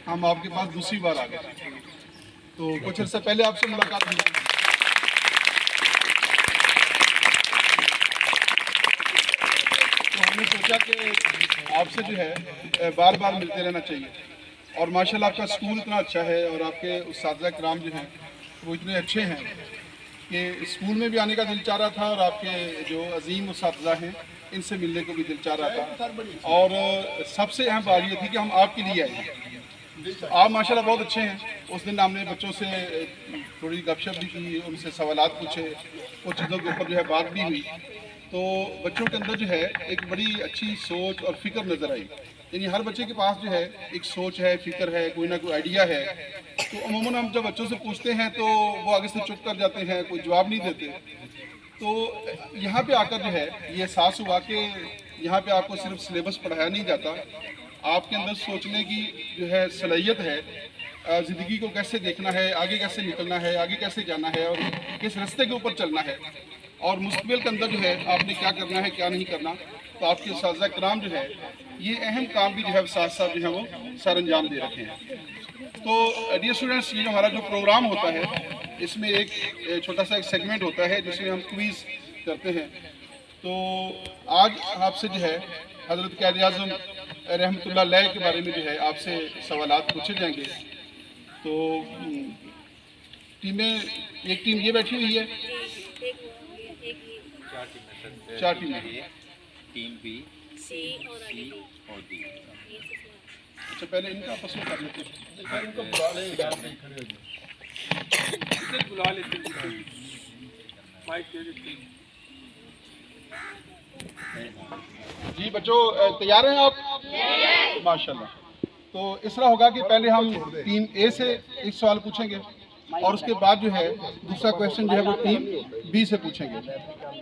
हम आपके पास दूसरी बार आ गए। तो कुछ अर्से पहले आपसे मुलाकात हुई, तो हमने सोचा कि आपसे जो है बार बार मिलते रहना चाहिए। और माशाल्लाह आपका स्कूल इतना अच्छा है और आपके उस्ताद कराम जो हैं वो इतने अच्छे हैं कि स्कूल में भी आने का दिल चाह रहा था, और आपके जो अजीम उस्ताद हैं इनसे मिलने को भी दिल चाह रहा था। और सबसे अहम बात ये थी कि हम आपके लिए आए हैं। तो आप माशाल्लाह बहुत अच्छे हैं। उस दिन हमने बच्चों से थोड़ी गपशप भी की, उनसे सवालात पूछे, कुछ चीज़ों के ऊपर जो है बात भी हुई। तो बच्चों के अंदर जो है एक बड़ी अच्छी सोच और फिक्र नज़र आई। यानी हर बच्चे के पास जो है एक सोच है, फिक्र है, कोई ना कोई आइडिया है। तो अमूमन हम जब बच्चों से पूछते हैं तो वो आगे से चुप कर जाते हैं, कोई जवाब नहीं देते। तो यहाँ पे आकर जो है ये एहसास हुआ कि यहाँ पे आपको सिर्फ सिलेबस पढ़ाया नहीं जाता, आपके अंदर सोचने की जो है सलाहियत है, ज़िंदगी को कैसे देखना है, आगे कैसे निकलना है, आगे कैसे जाना है और किस रास्ते के ऊपर चलना है, और मुस्तक़बिल के अंदर जो है आपने क्या करना है क्या नहीं करना। तो आपके उस्ताद कराम जो है ये अहम काम भी जो है साथ साथ जो है वो सर अंजाम दे रखे हैं। तो डियर स्टूडेंट्स, ये जो हमारा जो प्रोग्राम होता है इसमें एक छोटा सा एक सेगमेंट होता है जिसमें हम क्विज़ करते हैं। तो आज आपसे जो है हज़रत क़ायद आज़म रहमतुल्लाह अलैह के बारे में जो है आपसे सवालात पूछे जाएंगे। तो टीमें, एक टीम ये बैठी हुई है, चार टीमें, टीम बी, सी और डी। अच्छा पहले इनका आपस में कर लेते हैं। इनको बुला ले, यार नहीं खड़े हो जाओ। इसे बुला लेते हैं, माइक दे देते हैं। जी बच्चों, तैयार हैं आप? माशाल्लाह। तो इस तरह होगा कि पहले हम टीम ए से एक सवाल पूछेंगे और उसके बाद जो है दूसरा क्वेश्चन जो है वो टीम बी से पूछेंगे।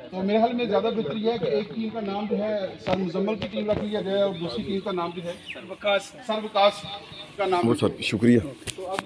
तो मेरे ख्याल में ज़्यादा बेहतर यह है कि एक टीम का नाम जो है सर मुजम्मल की टीम रख लिया जाए और दूसरी टीम का नाम जो है सरवकाश सर विकास का नाम। बहुत शुक्रिया। तो अब